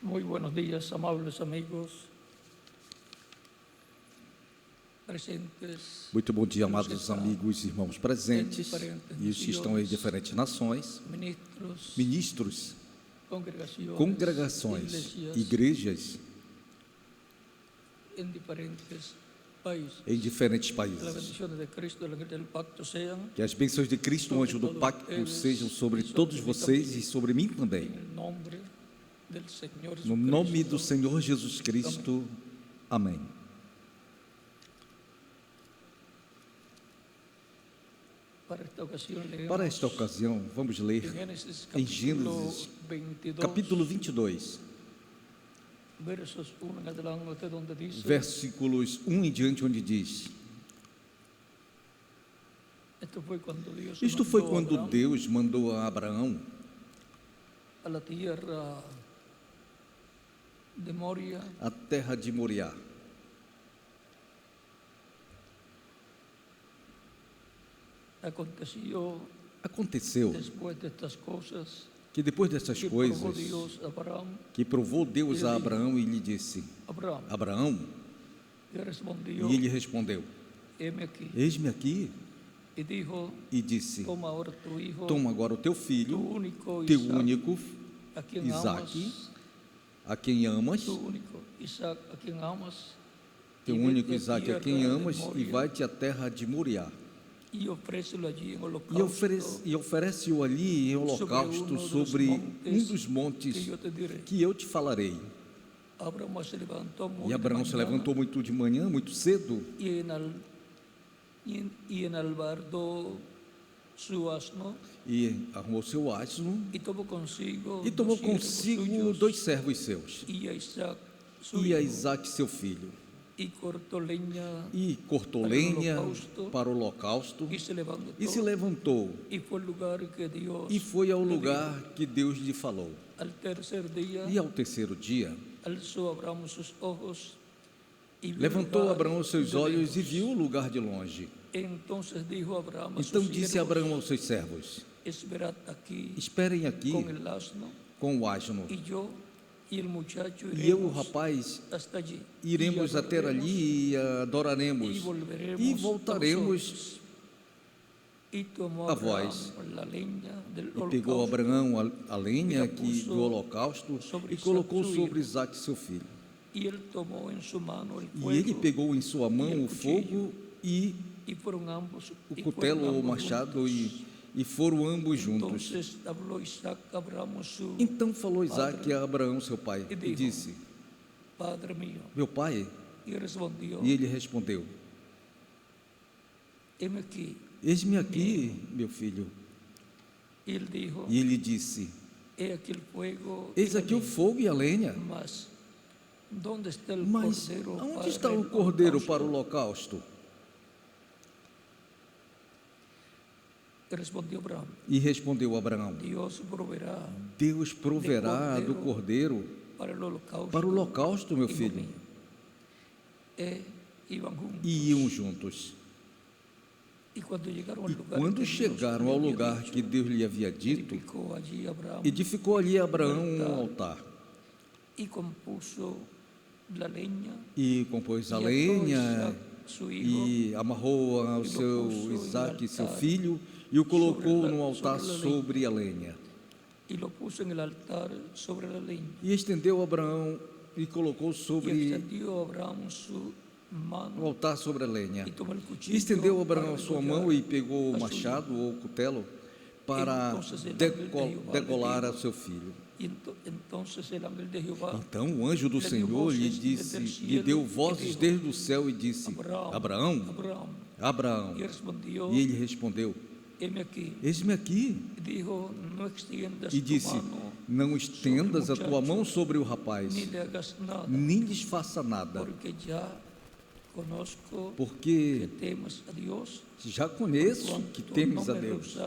Muy buenos días, amables amigos presentes. Muito bom dia, amados amigos e irmãos presentes e os que estão em diferentes nações, ministros, congregações, igrejas em diferentes países. Que as bênçãos de Cristo, o anjo do pacto, sejam sobre todos vocês e sobre mim também. No nome do Senhor Jesus Cristo. Amém. Para esta ocasião, vamos ler em Gênesis, capítulo 22, versículos 1 em diante, onde diz: Isto foi quando Deus mandou a Abraão a terra de Moriá. Aconteceu que depois dessas coisas, que provou Deus a Abraão e lhe disse: Abraão, e ele respondeu: Eis-me aqui. E disse: Toma agora o teu filho, teu único Isaque, a quem amas, teu único Isaque a quem amas, e vai-te à terra de Moriá. E oferece-o ali em holocausto sobre um dos montes que eu te falarei. E Abraão se levantou muito de manhã, muito cedo, e arrumou seu asno, e tomou consigo 2 servos seus, e a Isaque seu filho, e cortou lenha para o holocausto, e se levantou, e foi ao lugar que Deus lhe falou. E ao terceiro dia, levantou Abraão os seus olhos e viu o lugar de longe. Então disse Abraão aos seus servos: Esperem aqui com o asno, e eu e o rapaz iremos até ali e adoraremos, e voltaremos a vós. E pegou Abraão a lenha do holocausto e colocou sobre Isaque seu filho. E ele pegou em sua mão o fogo e o cutelo ou o machado, e foram ambos juntos. Então falou Isaque a Abraão seu pai e disse: Meu pai. E ele respondeu: Eis-me aqui, meu filho. E ele disse: Eis aqui o fogo e a lenha, mas onde está o cordeiro para o holocausto? E respondeu Abraão: Deus proverá do cordeiro para o holocausto, meu filho. E iam juntos. E quando chegaram ao lugar que Deus lhe havia dito, edificou ali Abraão um altar. E compôs a lenha, e amarrou ao seu Isaque, seu filho, e o colocou no altar sobre a lenha. E estendeu Abraão e colocou sobre o altar sobre a lenha. E estendeu Abraão a sua mão e pegou o machado ou o cutelo para degolar a seu filho. Então o anjo do Senhor lhe deu vozes desde o céu e disse: Abraão, Abraão. E ele respondeu: Eis-me aqui. E disse: Não estendas a tua mão sobre o rapaz, nem lhes faça nada, porque já conheço que temes a Deus.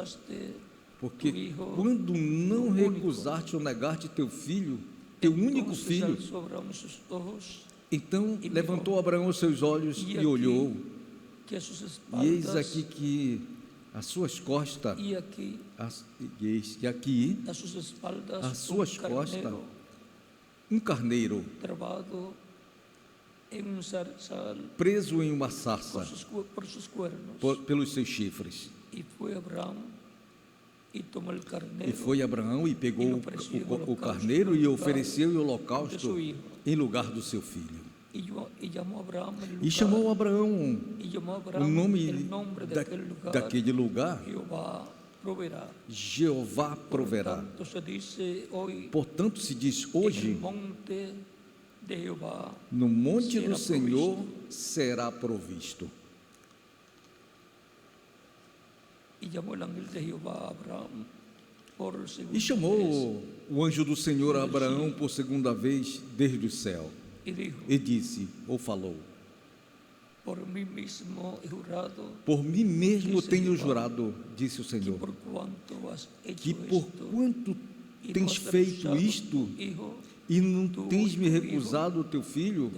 Porque quando não recusaste ou negaste teu filho, teu único filho, então levantou Abraão os seus olhos e olhou, e eis aqui que as suas costas, e aqui as suas costas, um carneiro preso em uma sarça pelos seus chifres. E foi Abraão e pegou o carneiro e ofereceu em holocausto em lugar do seu filho. E chamou Abraão o nome daquele lugar, Jeová proverá. Portanto, se diz hoje, no monte do Senhor será provisto. E chamou o anjo do Senhor a Abraão por segunda vez desde o céu. E disse, ou falou: por mim mesmo tenho jurado, disse o Senhor, que por quanto tens feito isto e não tens me recusado o teu filho,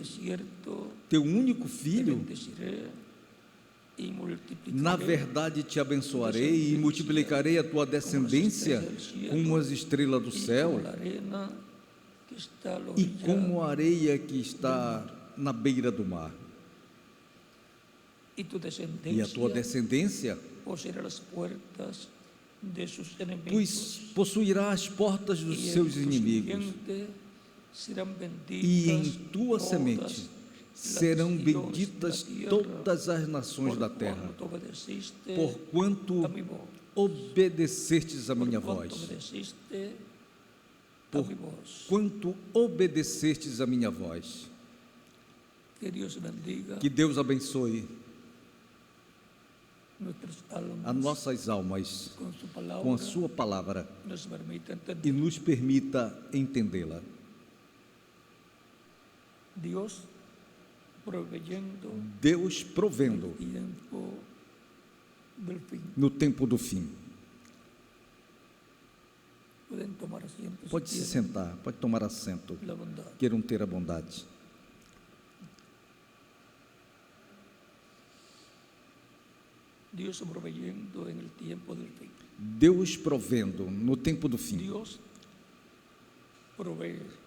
teu único filho, na verdade te abençoarei e multiplicarei a tua descendência como as estrelas do céu e como a areia que está na beira do mar. E a tua descendência possuirá as portas dos seus inimigos, e em tua semente serão benditas todas as nações da terra, porquanto obedecestes a minha voz. Porquanto obedecestes a minha voz. Que Deus abençoe as nossas almas com a sua palavra e nos permita entendê-la. Deus provendo no tempo do fim. Pode se sentar, pode tomar assento. Queiram ter a bondade. Deus provendo no tempo do fim.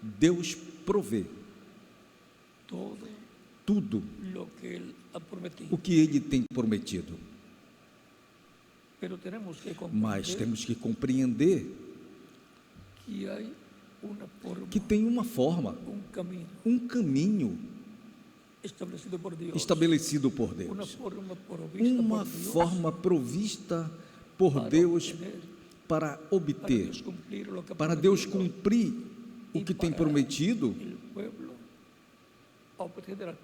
Deus provê tudo o que Ele tem prometido. Mas temos que compreender que tem uma forma, um caminho estabelecido por Deus, uma forma provista por Deus para obter, para Deus cumprir o que tem prometido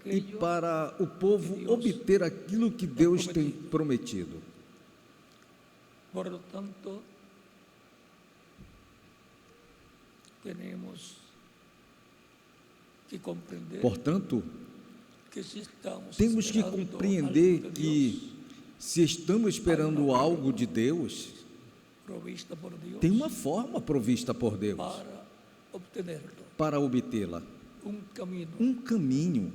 e para o povo obter aquilo que Deus tem prometido. Portanto, temos que compreender que se estamos esperando algo de Deus, tem uma forma provista por Deus para obtê-la. Um caminho.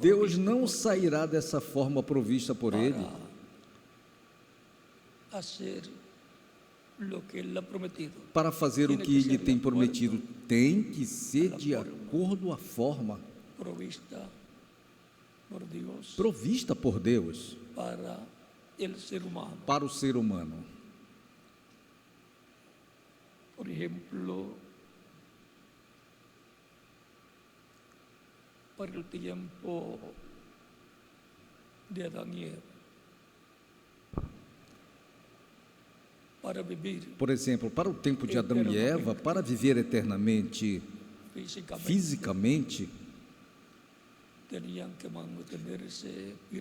Deus não sairá dessa forma provista por Ele para fazer o que Ele tem prometido. Tem que ser de acordo à forma provista por Deus para o ser humano. Por exemplo, para o tempo de Adão e Eva, por exemplo, para o tempo de Adão e Eva, para viver eternamente, fisicamente,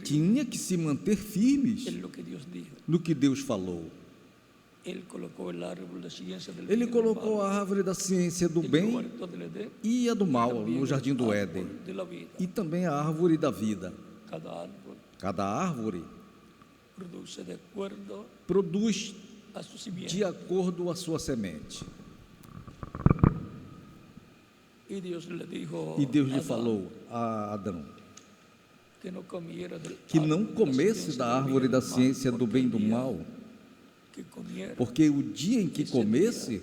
tinha que se manter firmes no que Deus falou. Ele colocou a árvore da ciência do bem e a do mal no jardim do Éden, e também a árvore da vida. Cada árvore produz de acordo à sua semente. E Deus lhe falou a Adão que não comesse da árvore da ciência do bem e do mal, porque o dia em que comesse,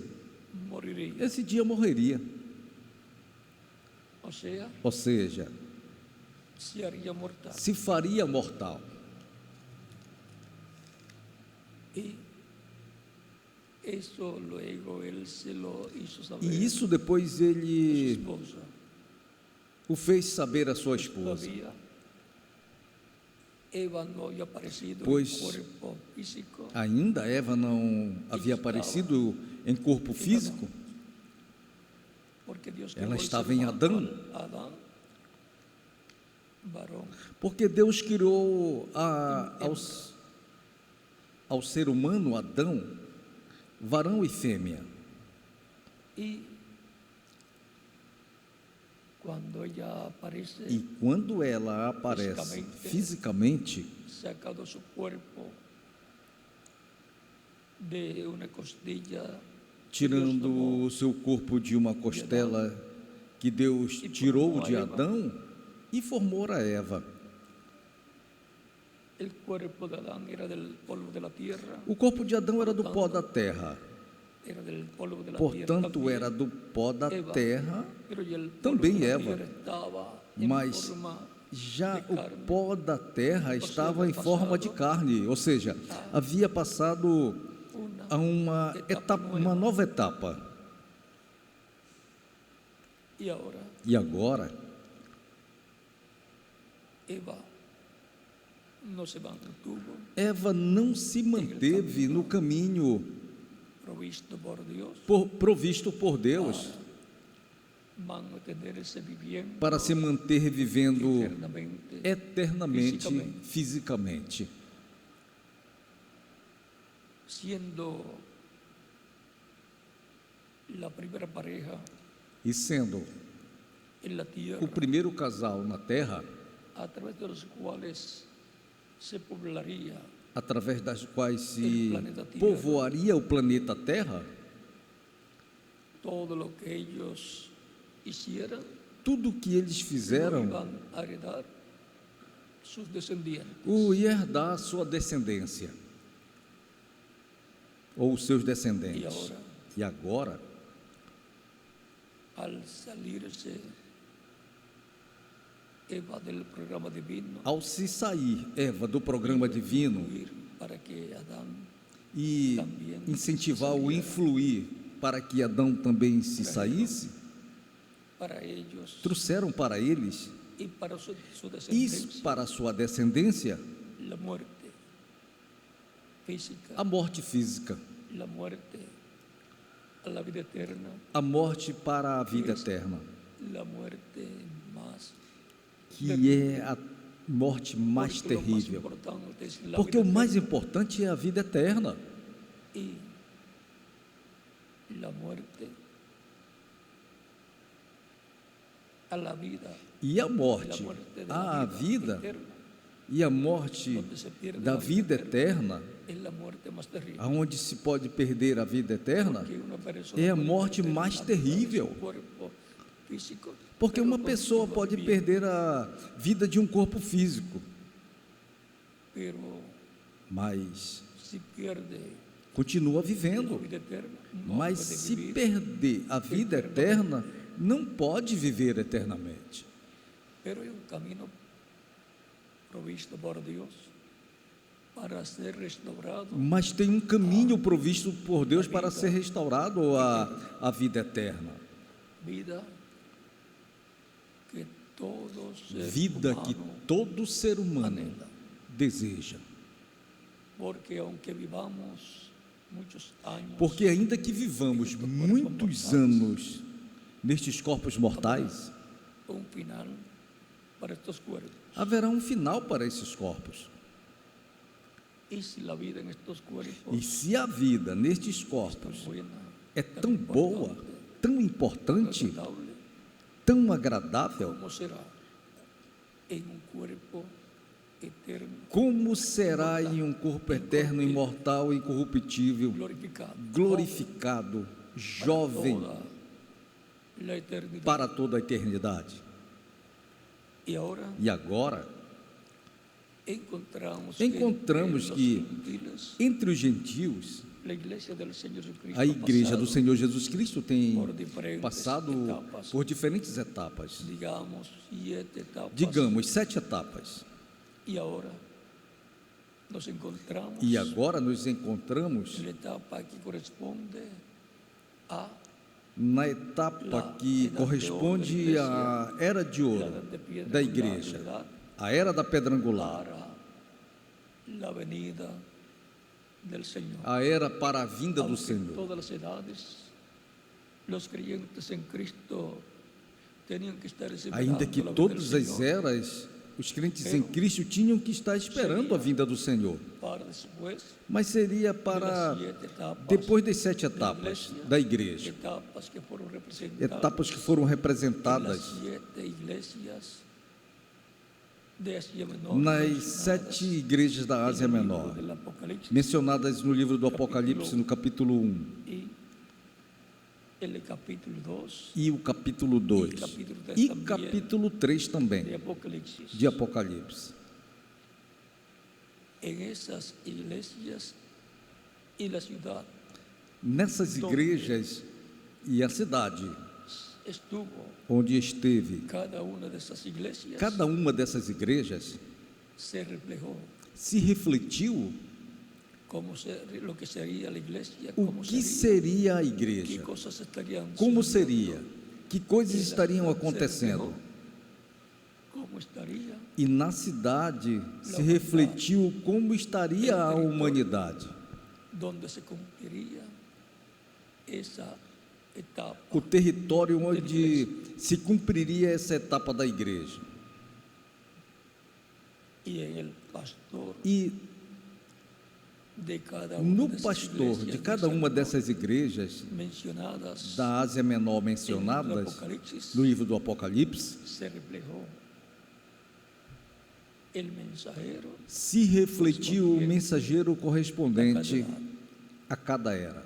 esse dia morreria. Ou seja, se faria mortal. E isso depois ele o fez saber a sua esposa. Pois ainda Eva não havia aparecido em corpo físico. Ela estava em Adão. Porque Deus criou ao ser humano, Adão, varão e fêmea. E quando ela aparece fisicamente, tirando o seu corpo de uma costela que Deus tirou de Adão e formou a Eva. O corpo de Adão era do pó da terra. Portanto, era do pó da terra também Eva. Mas já o pó da terra estava em forma de carne, ou seja, havia passado a uma nova etapa. E agora, Eva não se manteve no caminho provisto por Deus para se manter vivendo eternamente, fisicamente. E sendo o primeiro casal na terra, através das quais se povoaria o planeta Terra, tudo o que eles fizeram o ia herdar sua descendência, ou os seus descendentes. E agora, ao se sair Eva do programa divino e incentivar ou influir para que Adão também se saísse, trouxeram para eles e para a sua descendência a morte física, a morte para a vida eterna, que é a morte mais terrível, porque o mais importante é a vida eterna. E a morte, a vida e a morte da vida eterna, aonde se pode perder a vida eterna, é a morte mais terrível. Porque uma pessoa pode perder a vida de um corpo físico, mas continua vivendo. Mas se perder a vida eterna, não pode viver eternamente. Mas tem um caminho provisto por Deus para ser restaurado a vida eterna. Vida que todo ser humano deseja. Porque ainda que vivamos muitos anos nestes corpos mortais, haverá um final para esses corpos. E se a vida nestes corpos é tão boa, tão importante, tão agradável, como será em um corpo eterno, imortal, incorruptível, glorificado, jovem, para toda a eternidade? E agora, encontramos que entre os gentios a igreja do Senhor Jesus Cristo tem passado por diferentes etapas, digamos 7 etapas. E agora nos encontramos na etapa que corresponde à era de ouro da igreja, a era da pedra angular, a era para a vinda do Senhor. Ainda que todas as eras, os crentes em Cristo tinham que estar esperando a vinda do Senhor. Mas seria para depois das 7 etapas da igreja, etapas que foram representadas nas 7 igrejas da Ásia Menor, mencionadas no livro do Apocalipse, no capítulo 1. E o capítulo 2 e capítulo 3 também de Apocalipse. Nessas igrejas e a cidade onde esteve, cada uma dessas igrejas se refletiu o que seria a igreja, como seria, que coisas estariam acontecendo. E na cidade se refletiu como estaria a humanidade, o território onde se cumpriria essa etapa da igreja. E no pastor de cada uma dessas igrejas da Ásia Menor mencionadas no livro do Apocalipse, se refletiu o mensageiro correspondente a cada era.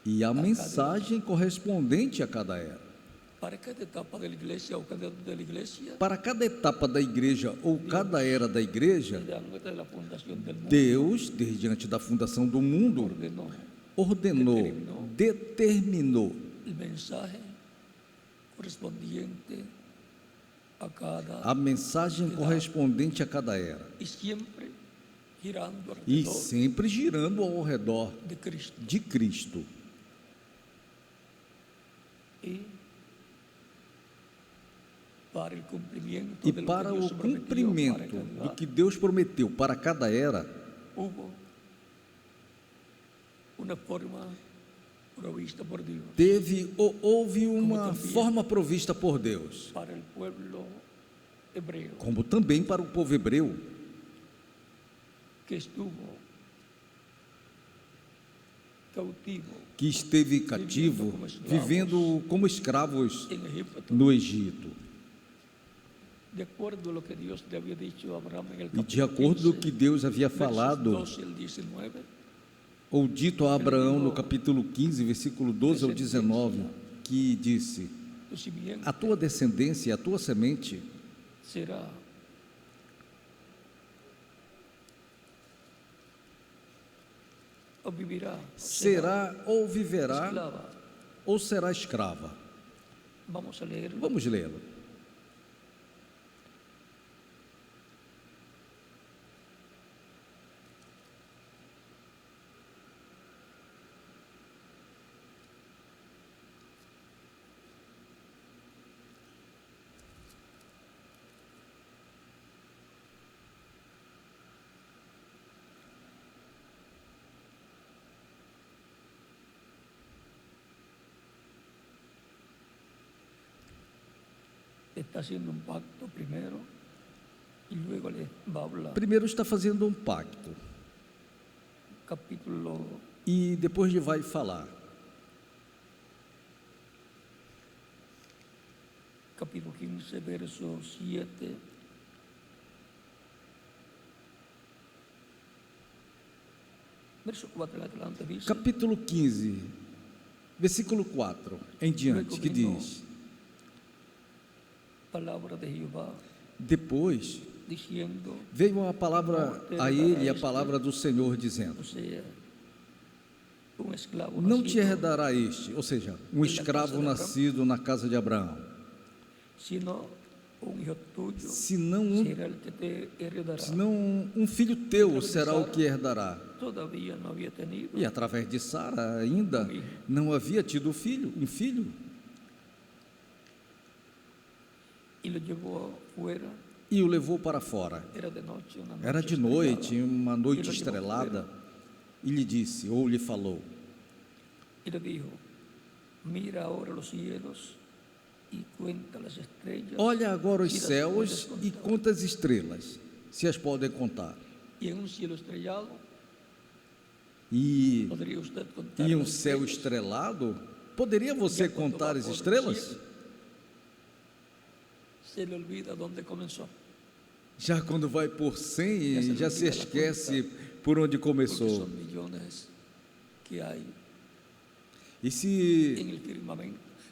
E a mensagem correspondente a cada era. Para cada etapa da igreja ou cada era da igreja, Deus, desde antes da fundação do mundo, ordenou, determinou a mensagem correspondente a cada era, e sempre girando ao redor de Cristo. E para o cumprimento do que Deus prometeu para cada era, houve uma forma provista por Deus, como também para o povo hebreu, que esteve cativo, vivendo como escravos no Egito. E de acordo com o que Deus havia falado ou dito a Abraão no capítulo 15, versículo 12 ao 19, que disse: a tua descendência, a tua semente será ou viverá ou será escrava. Vamos lê-lo. Primeiro está fazendo um pacto. E depois ele vai falar. Capítulo 15, verso 7. Verso 4 adelante diz. Capítulo 15, versículo 4 em diante, que diz: Depois veio a palavra a ele, a palavra do Senhor, dizendo: não te herdará este, ou seja, um escravo nascido na casa de Abraão, senão um filho teu será o que herdará. E através de Sara ainda não havia tido um filho. E o levou para fora. Era de noite, uma noite estrelada. E lhe disse, ou lhe falou: olha agora os céus e conta as estrelas, se as podem contar. E em um céu estrelado, poderia você contar as estrelas? Já quando vai por 100, já se esquece por onde começou. E se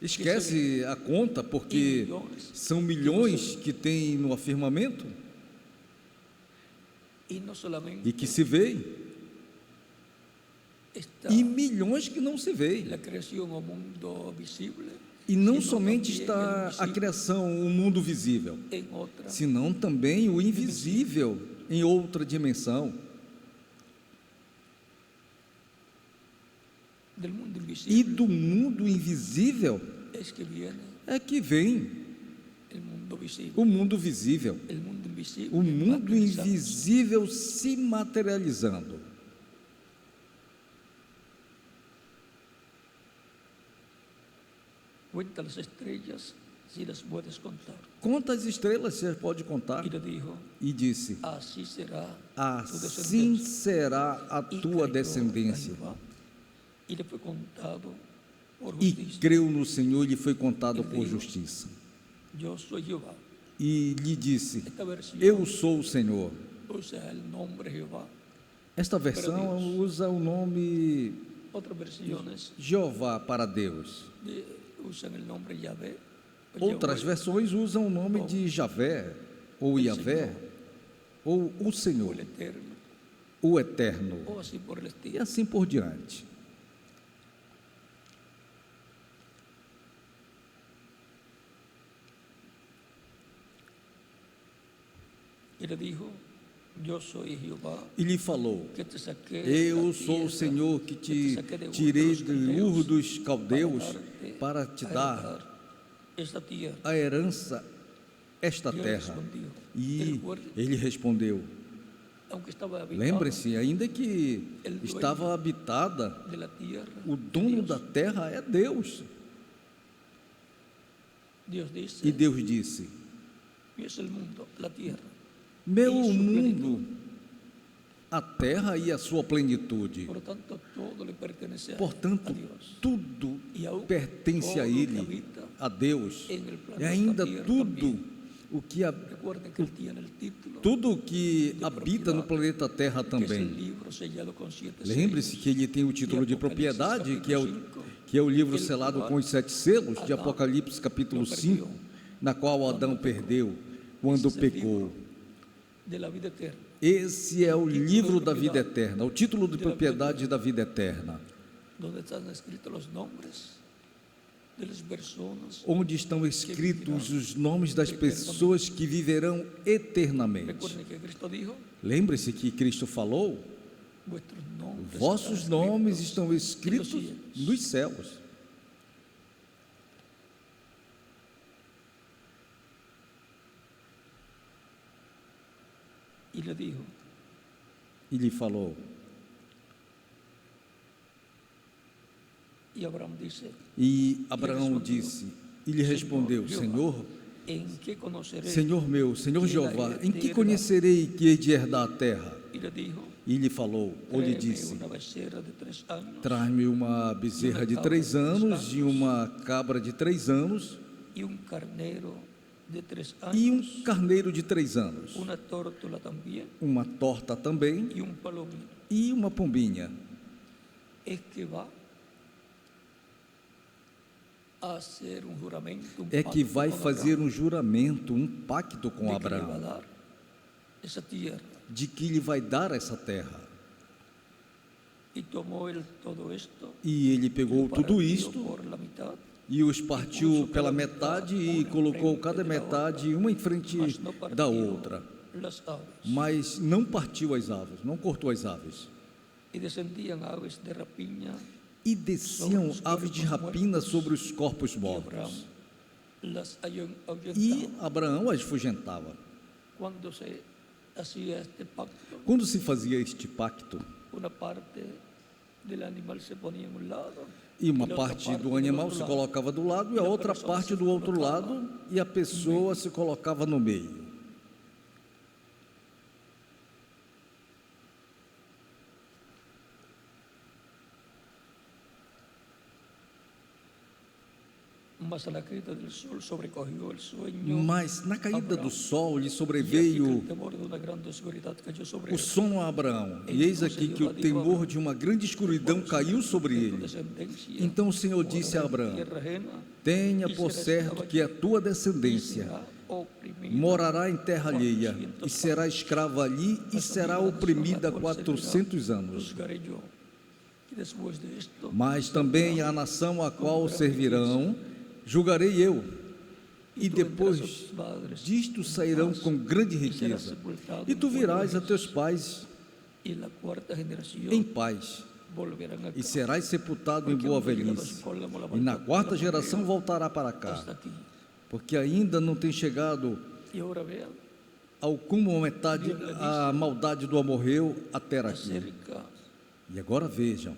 esquece a conta, porque são milhões que tem no firmamento e que se vê, e milhões que não se vê. E não somente está a criação, o mundo visível, senão também o invisível em outra dimensão. E do mundo invisível é que vem o mundo visível. O mundo invisível se materializando. Conta as estrelas, se as pode contar. E disse: assim será a tua descendência. E creu no Senhor e lhe foi contado por justiça. E lhe disse: eu sou o Senhor. Esta versão usa o nome Jeová para Deus. Outras versões usam o nome de Javé, ou Yavé, ou o Senhor, o Eterno, e assim por diante. E lhe falou: eu sou o Senhor que te tirei de Ur dos Caldeus para te dar a herança, esta terra. E ele respondeu: lembre-se, ainda que estava habitada, o dono da terra é Deus. E Deus disse: meu mundo, a terra e a sua plenitude. Portanto, tudo pertence a Ele, a Deus. E ainda tudo o que habita no planeta Terra também. Lembre-se que ele tem o título de propriedade, que é o livro selado com os 7 selos de Apocalipse capítulo 5, na qual Adão perdeu quando pecou. Esse é o livro da vida eterna, o título de propriedade da vida eterna, onde estão escritos os nomes das pessoas que viverão eternamente. Lembre-se que Cristo falou: vossos nomes estão escritos nos céus. E lhe falou. E Abraão disse, e lhe respondeu: Senhor meu, Senhor Jeová, em que conhecerei que hei de herdar a terra? E lhe falou, ou lhe disse: traz-me uma bezerra de 3 anos e uma cabra de 3 anos e um carneiro de 3 anos, uma torta também e uma pombinha. é que vai fazer um juramento, um pacto com Abraão, de que lhe vai dar essa terra. E ele pegou tudo isto e os partiu pela metade e colocou cada metade uma em frente da outra, mas não partiu as aves, não cortou as aves. E desciam aves de rapina sobre os corpos mortos, e Abraão as fugentava. Quando se fazia este pacto, e uma parte do animal se colocava do lado e a outra parte do outro lado, e a pessoa se colocava no meio. Mas na caída do sol lhe sobreveio o sono a Abraão, e eis aqui que o temor de uma grande escuridão caiu sobre ele. Então o Senhor disse a Abraão: tenha por certo que a tua descendência morará em terra alheia, e será escrava ali, e será oprimida 400 anos. Mas também a nação a qual servirão julgarei eu, e depois disto sairão com grande riqueza, e tu virás a teus pais em paz, e serás sepultado em boa velhice, e na quarta geração voltará para cá, porque ainda não tem chegado ao cúmulo metade a maldade do amorreu até aqui. E agora vejam,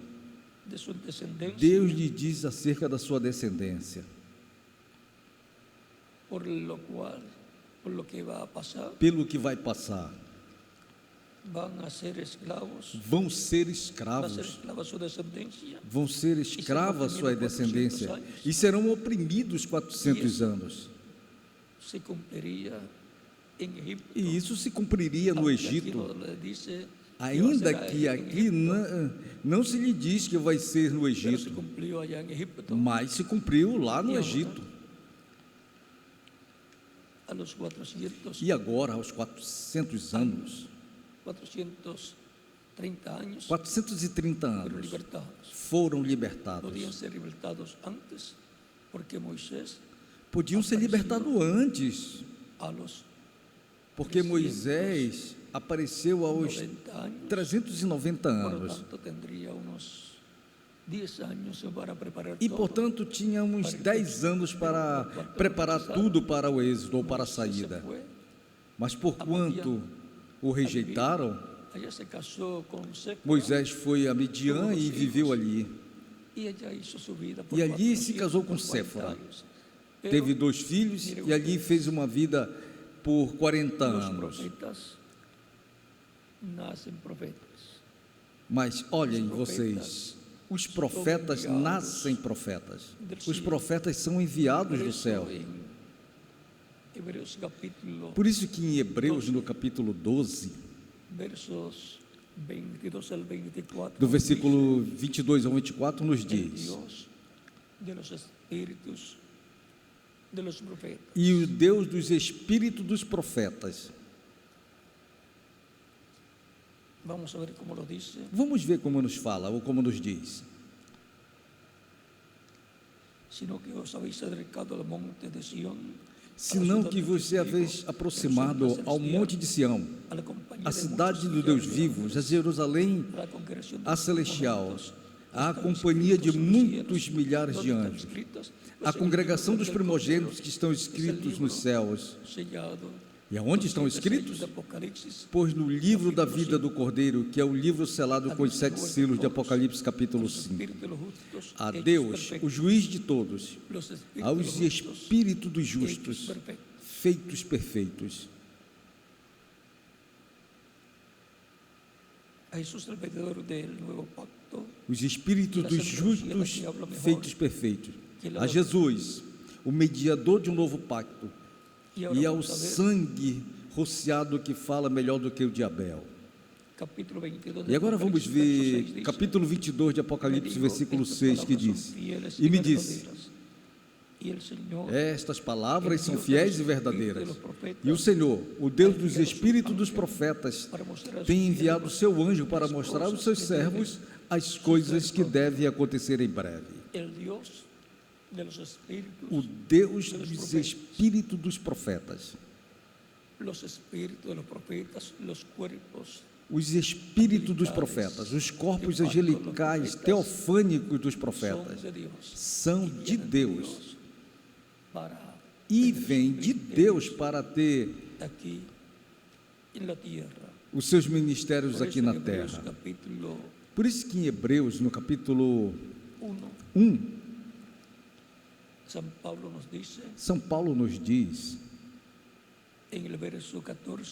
Deus lhe diz acerca da sua descendência: pelo que vai passar, vão ser escravos, vão ser escravas sua descendência, e serão oprimidos 400 anos. E isso se cumpriria no Egito, ainda que aqui não se lhe diz que vai ser no Egito, mas se cumpriu lá no Egito. E agora, aos 400 anos, 430 anos, foram libertados. Podiam ser libertados antes, porque Moisés apareceu aos 390 anos. E, portanto, tinha uns 10 anos para preparar tudo para o êxodo ou para a saída. Mas, porquanto o rejeitaram, Moisés foi a Midian e viveu ali. E ali se casou com Séfora. Teve 2 filhos e ali fez uma vida por 40 anos. Mas olhem vocês, os profetas nascem profetas. Os profetas são enviados do céu. Por isso que em Hebreus, no capítulo 12, do versículo 22 ao 24, nos diz: e o Deus dos espíritos dos profetas. Vamos ver como nos fala, ou como nos diz. Senão que você haveis aproximado ao monte de Sião, a cidade do Deus vivo, a Jerusalém, a celestial, a companhia de muitos milhares de anjos, a congregação dos primogênitos que estão escritos nos céus. E aonde estão escritos? Pois no livro da vida do Cordeiro, que é o livro selado com os 7 selos de Apocalipse capítulo 5. A Deus, o juiz de todos, aos espíritos dos justos, feitos perfeitos. Os espíritos dos justos, feitos perfeitos. A Jesus, o mediador de um novo pacto, e ao sangue rociado que fala melhor do que o de Abel. E agora vamos ver capítulo 22 de Apocalipse, versículo 6, que diz: e me disse: Estas palavras são fiéis e verdadeiras. E o Senhor, o Deus dos espíritos dos profetas, tem enviado o seu anjo para mostrar aos seus servos as coisas que devem acontecer em breve. O Deus dos espíritos dos profetas. Os espíritos dos profetas, os corpos angelicais, teofânicos dos profetas, são de Deus e vêm de Deus para ter os seus ministérios aqui na terra. Por isso que em Hebreus, no capítulo 1, São Paulo nos diz,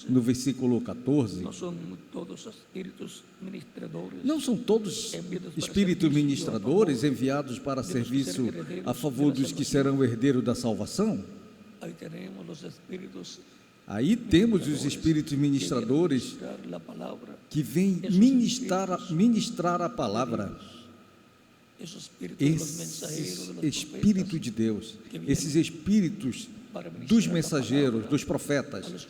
no versículo 14, não são todos espíritos ministradores enviados para serviço a favor dos que serão herdeiros da salvação? Aí temos os espíritos ministradores que vêm ministrar a palavra. Esses espíritos de Deus, esses espíritos dos mensageiros, dos profetas,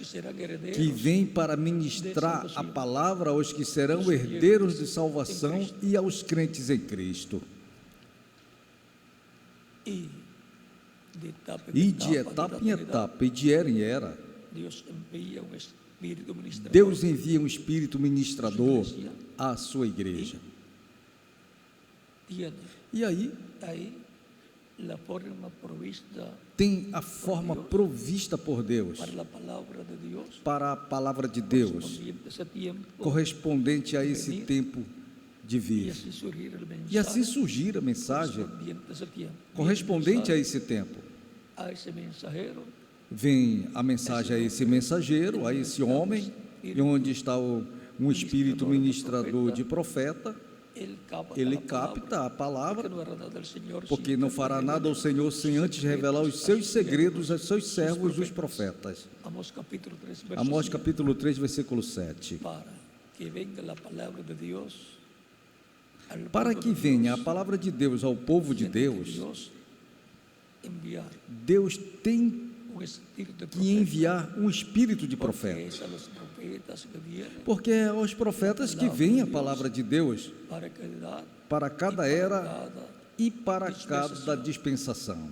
que vêm para ministrar a palavra aos que serão herdeiros de salvação e aos crentes em Cristo. E de etapa em etapa, e de era em era, Deus envia um espírito ministrador à sua igreja. E aí, tem a forma provista por Deus para a palavra de Deus, correspondente a esse tempo de vir. E assim surgir a mensagem correspondente a esse tempo. Vem a mensagem a esse mensageiro, a esse homem, e onde está um espírito ministrador de profeta. Ele capta a palavra, porque não fará nada ao Senhor sem antes revelar os seus segredos aos seus servos, os profetas. Amós capítulo 3, versículo 7. Para que venha a palavra de Deus ao povo de Deus, Deus tem que enviar um espírito de profeta, porque é aos profetas que vem a palavra de Deus para cada era e para cada dispensação.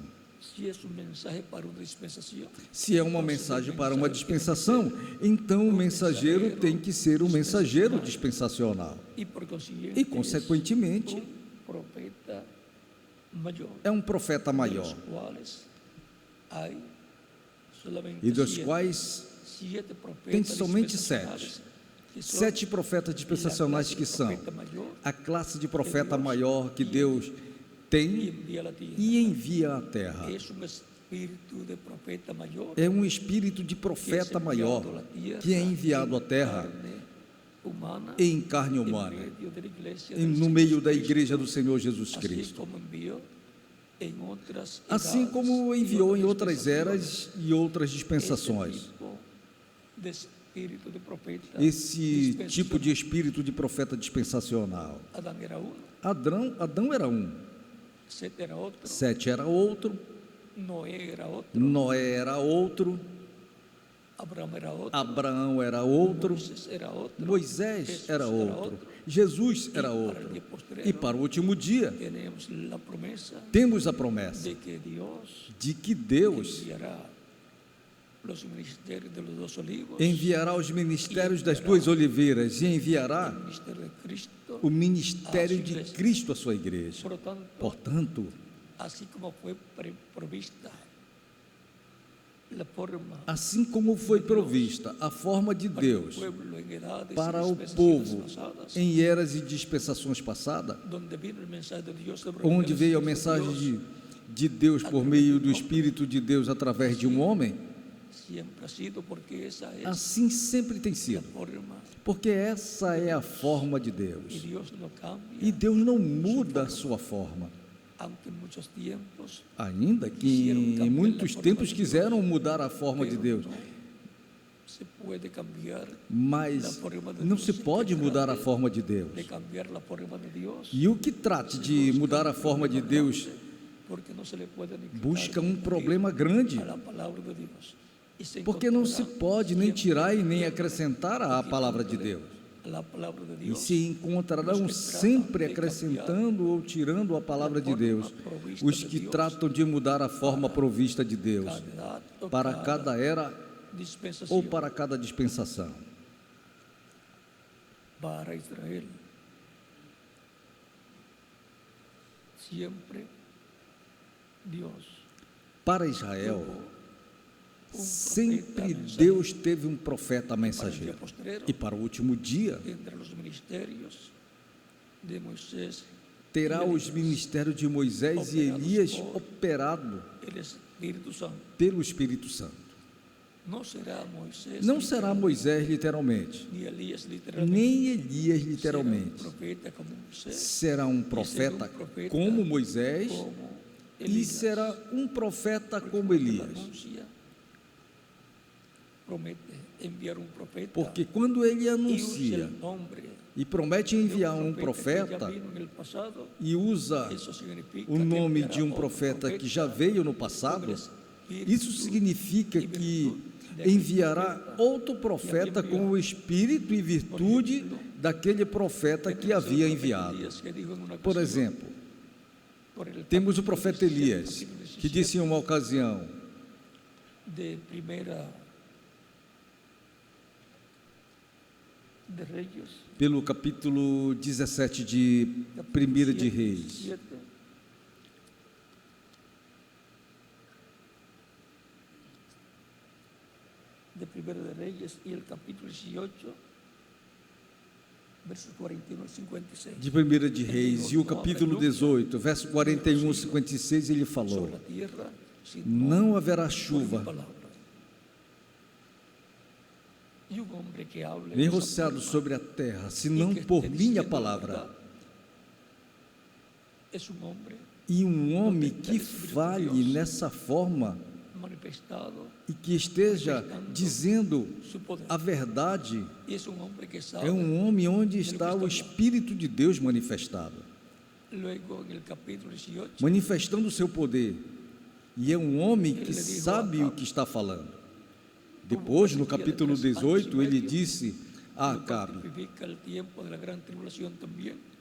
Se é uma mensagem para uma dispensação, então o mensageiro tem que ser um mensageiro dispensacional e, consequentemente, é um profeta maior, e dos quais tem somente 7 profetas dispensacionais, que são a classe de profeta maior que Deus tem e envia à terra. É um espírito de profeta maior que é enviado à terra em carne humana, no meio da igreja do Senhor Jesus Cristo. Assim como enviou em outras eras e outras dispensações. Esse tipo de espírito de profeta dispensacional. Adão era um. Sete era outro. Noé era outro. Abraão era outro. Moisés era outro. Jesus era outro. E para o último dia, temos a promessa de que Deus enviará os ministérios das duas oliveiras e enviará o ministério de Cristo à sua igreja. Portanto, assim como foi provista a forma de Deus para o povo em eras e dispensações passadas, onde veio a mensagem de Deus por meio do Espírito de Deus através de um homem, assim sempre tem sido, porque essa é a forma de Deus, e Deus não muda a sua forma. Ainda que em muitos tempos quiseram mudar a forma de Deus, mas não se pode mudar a forma de Deus. E o que trate de mudar a forma de Deus busca um problema grande, porque não se pode nem tirar e nem acrescentar à palavra de Deus. E se encontrarão sempre acrescentando ou tirando a palavra de Deus os que tratam de mudar a forma provista de Deus para cada era ou para cada dispensação. Para Israel, sempre Deus. Para Israel, sempre Deus teve um profeta mensageiro. E para o último dia, terá os ministérios de Moisés e Elias operado pelo Espírito Santo. Não será Moisés literalmente, nem Elias literalmente. Será um profeta como Moisés e será um profeta como Elias. Porque quando ele anuncia e promete enviar um profeta e usa o nome de um profeta que já veio no passado, isso significa que enviará outro profeta com o espírito e virtude daquele profeta que havia enviado. Por exemplo, temos o profeta Elias, que disse em uma ocasião, pelo capítulo 17 de 1 de Reis, de 1 de Reyes y el capítulo 18, versos 41 a 56. De 1 de Reis e o capítulo 18, verso 41 a 56, ele falou: não haverá chuva, nem rociado sobre a terra, senão por minha palavra. E um homem que fale nessa forma e que esteja dizendo a verdade é um homem onde está o Espírito de Deus manifestado, manifestando o seu poder, e é um homem que sabe o que está falando. Depois, no capítulo 18, ele disse a Acabe: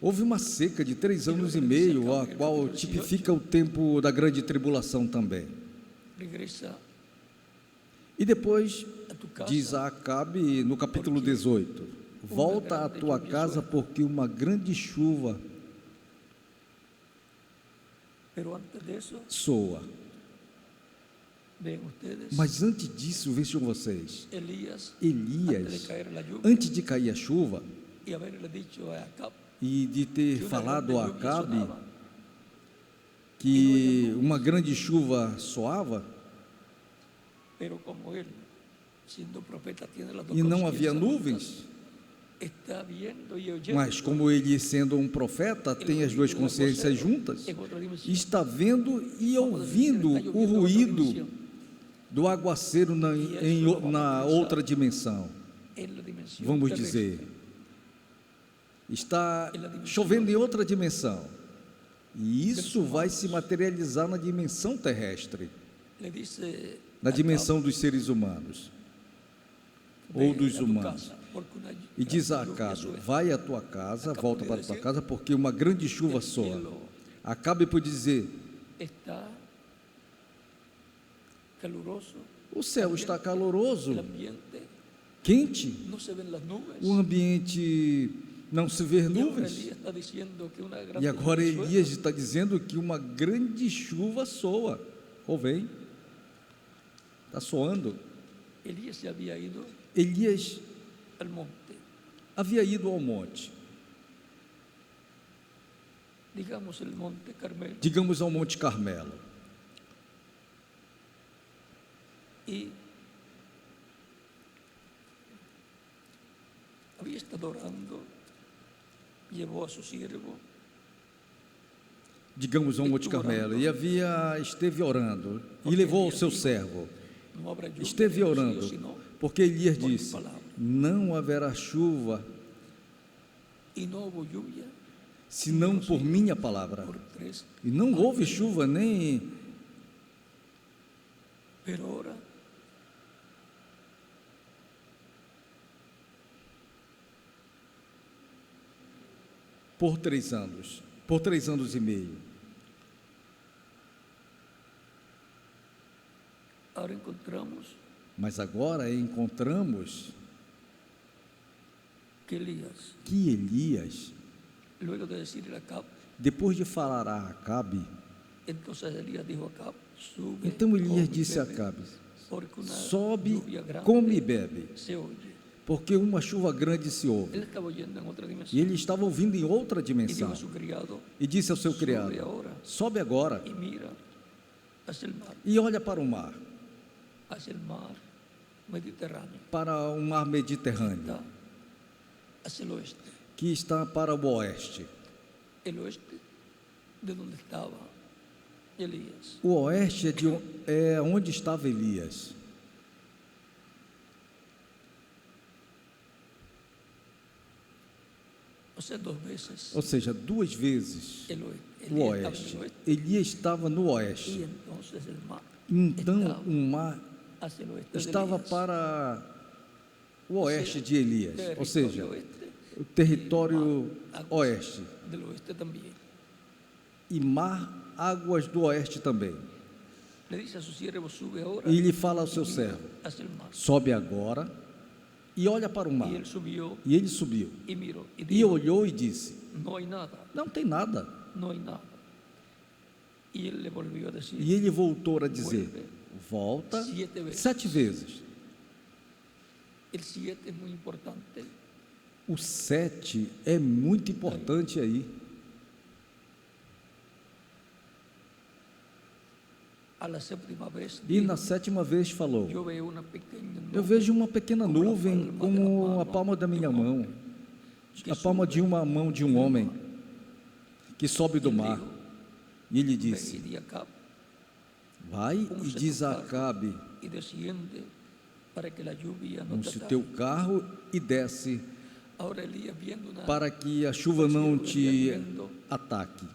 houve uma seca de 3 anos e meio, a qual tipifica o tempo da grande tribulação também. E depois diz a Acabe no capítulo 18: volta à tua casa, porque uma grande chuva soa. Mas antes disso, vejam vocês, Elias, antes de cair a chuva e de ter falado a Acabe que uma grande chuva soava, e não havia nuvens, mas como ele, sendo um profeta, tem as duas consciências juntas, está vendo e ouvindo o ruído do aguaceiro na outra dimensão. Vamos dizer, está chovendo em outra dimensão, e isso vai se materializar na dimensão terrestre, na dimensão dos seres humanos ou dos humanos. E diz a Acabe: vai à tua casa, volta para a tua casa, porque uma grande chuva soa. Acabe por dizer: o céu está caloroso, quente, o ambiente não se vê nuvens. E agora Elias está dizendo que uma grande chuva soa, ou vem, está soando. Elias havia ido ao monte, digamos ao Monte Carmelo, e havia estado orando, levou a seu servo, digamos ao Monte Carmelo, e esteve orando, e levou o seu servo, esteve orando, porque Elias disse: não haverá chuva, senão por minha palavra. E não houve chuva nem... Por 3 anos. Por 3 anos e meio. Mas agora encontramos que Elias, depois de falar a Acabe, então Elias disse a Acabe: sobe, come e bebe, porque uma chuva grande se ouve. E ele estava ouvindo em outra dimensão. E disse ao seu criado: sobe agora e olha para o mar, para o mar Mediterrâneo, que está para o oeste. O oeste é onde estava Elias. Ou seja, 2 vezes o oeste. Elias estava no oeste. Então o mar estava para o oeste de Elias, ou seja, o território oeste. E mar, águas do oeste também. E ele fala ao seu servo: sobe agora e olha para o mar. E ele subiu. E olhou e disse: não tem nada. E ele voltou a dizer: volta 7 vezes. O 7 é muito importante aí. E na 7ª vez falou: eu vejo uma pequena nuvem como a palma da minha mão, a palma de uma mão de um homem, que sobe do mar. E ele disse: vai e diz a Acabe: monte o teu carro e desce, para que a chuva não te ataque.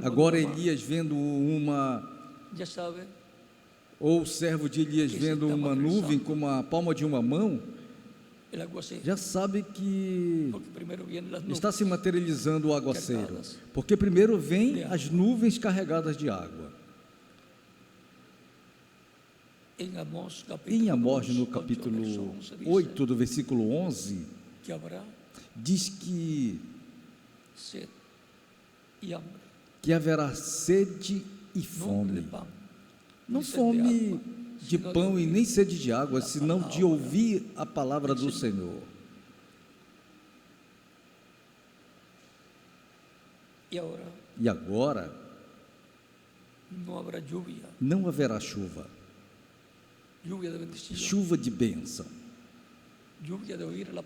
Agora Elias vendo ou o servo de Elias vendo uma nuvem como a palma de uma mão, já sabe que está se materializando o aguaceiro, porque primeiro vem as nuvens carregadas de água. Em Amós, no capítulo 8, do versículo 11, diz que haverá sede e fome. Não fome de pão e nem sede de água, senão de ouvir a palavra do Senhor. E agora não haverá chuva. Chuva de bênção.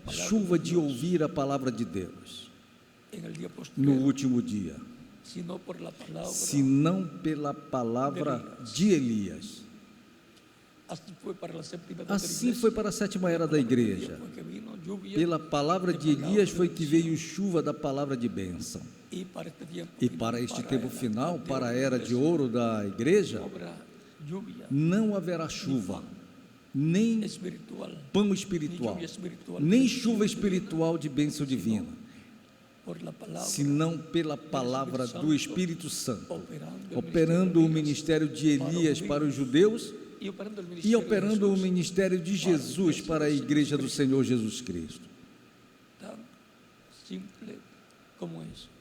Chuva de ouvir a palavra de Deus no último dia, senão pela palavra de Elias. Assim foi para a 7ª era da igreja. Pela palavra de Elias foi que veio chuva da palavra de bênção. E para este tempo final, para a era de ouro da igreja, não haverá chuva, nem pão espiritual, nem chuva espiritual de bênção divina, senão pela palavra do Espírito Santo, operando o ministério de Elias para os judeus e operando o ministério de Jesus para a igreja do Senhor Jesus Cristo.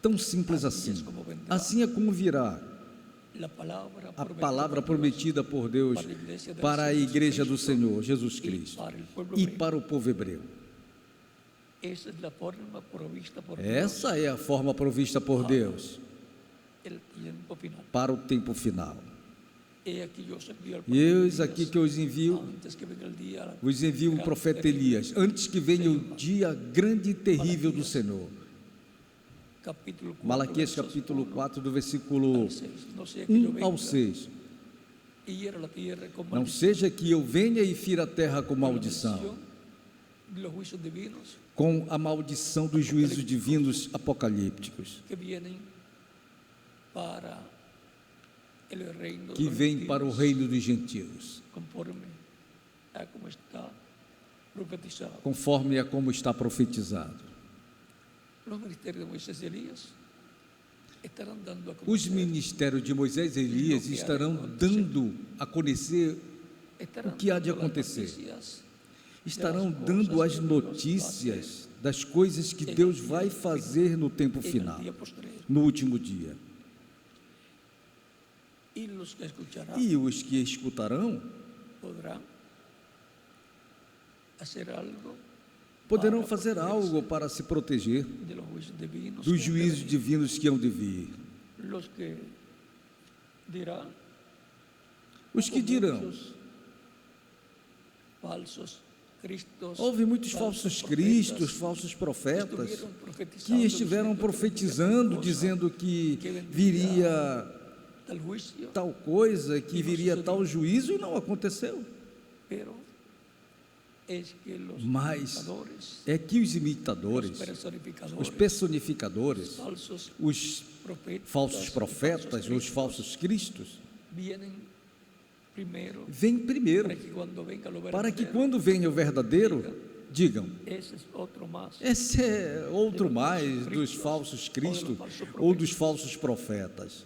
Tão simples assim. Assim é como virá a palavra prometida por Deus para a igreja do Senhor Jesus Cristo e para o povo hebreu. Essa é a forma provista por Deus para o tempo final. E eis aqui que eu vos envio o profeta Elias, antes que venha o dia grande e terrível do Senhor. Malaquias capítulo 4, do versículo 1 ao 6. Não seja que eu venha e fira a terra com maldição, com a maldição dos juízos divinos apocalípticos, que vem para o reino dos gentios, conforme a como está profetizado. Os ministérios de Moisés e Elias estarão dando a conhecer o que há de acontecer. Estarão dando as notícias das coisas que Deus vai fazer no tempo final, no último dia. E os que escutarão poderão fazer algo para se proteger dos juízos divinos que hão de vir. Os que dirão: houve muitos falsos cristos, falsos profetas, que estiveram profetizando, dizendo que viria tal coisa, que viria tal juízo, e não aconteceu. Mas é que os imitadores, os personificadores, os falsos profetas, os falsos cristos, vêm primeiro, para que quando venha o verdadeiro, digam: esse é outro mais dos falsos cristos ou dos falsos profetas.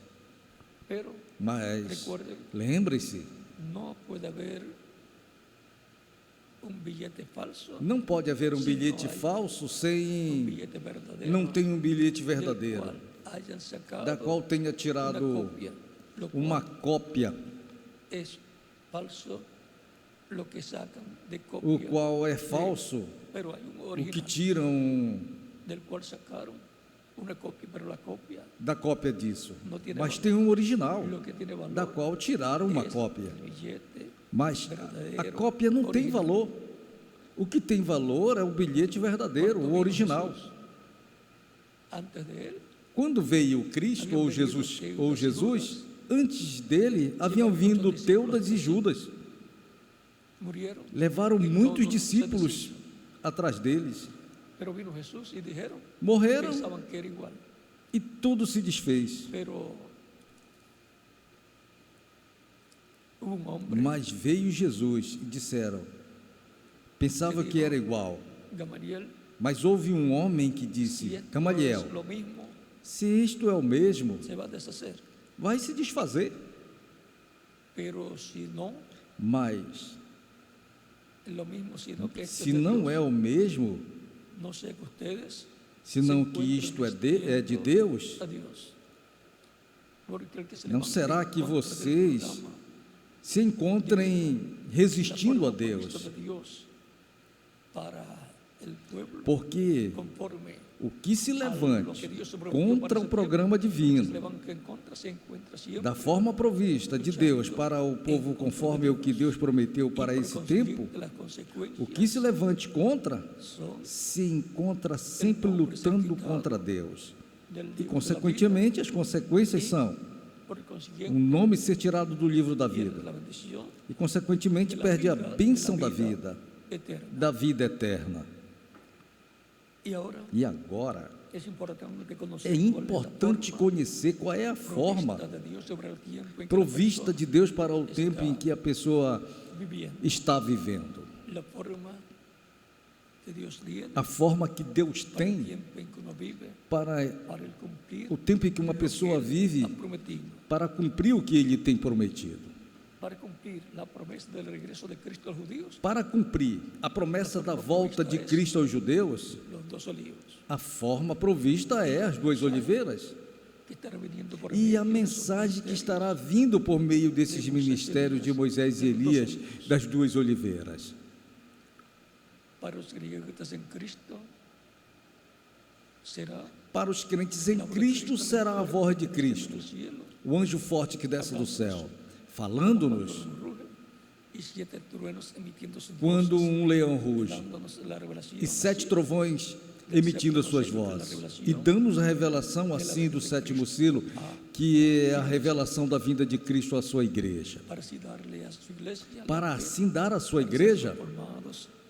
Mas lembre-se, não pode haver um bilhete falso sem não tem um bilhete verdadeiro, da qual tenha tirado uma cópia, o qual é falso, o que tiram da cópia disso, mas tem um original, da qual tiraram uma cópia. Mas a cópia não tem valor. O que tem valor é o bilhete verdadeiro, o original. Quando veio o Cristo ou Jesus, antes dele haviam vindo Teudas e Judas. Levaram muitos discípulos atrás deles. Morreram e tudo se desfez. Mas veio Jesus e disseram, pensava que era igual, mas houve um homem que disse: Gamaliel, se isto é o mesmo, vai se desfazer. Mas se não é o mesmo, senão que isto é de Deus, não será que vocês se encontrem resistindo a Deus? Porque o que se levante contra o programa divino, da forma provista de Deus para o povo conforme o que Deus prometeu para esse tempo, o que se levante contra, se encontra sempre lutando contra Deus. E, consequentemente, as consequências são um nome ser tirado do livro da vida e, consequentemente, perde a bênção da vida eterna. E agora é importante conhecer qual é a forma provista de Deus para o tempo em que a pessoa está vivendo. A forma que Deus tem para o tempo em que uma pessoa vive para cumprir o que Ele tem prometido. Para cumprir a promessa da volta de Cristo aos judeus, a forma provista é as duas oliveiras. E a mensagem que estará vindo por meio desses ministérios de Moisés e Elias, das duas oliveiras. Para os crentes em Cristo será a voz de Cristo, o anjo forte que desce do céu, falando-nos quando um leão ruge e 7 trovões emitindo as suas vozes e dando-nos a revelação assim do 7º selo, que é a revelação da vinda de Cristo à sua igreja, para assim dar à sua igreja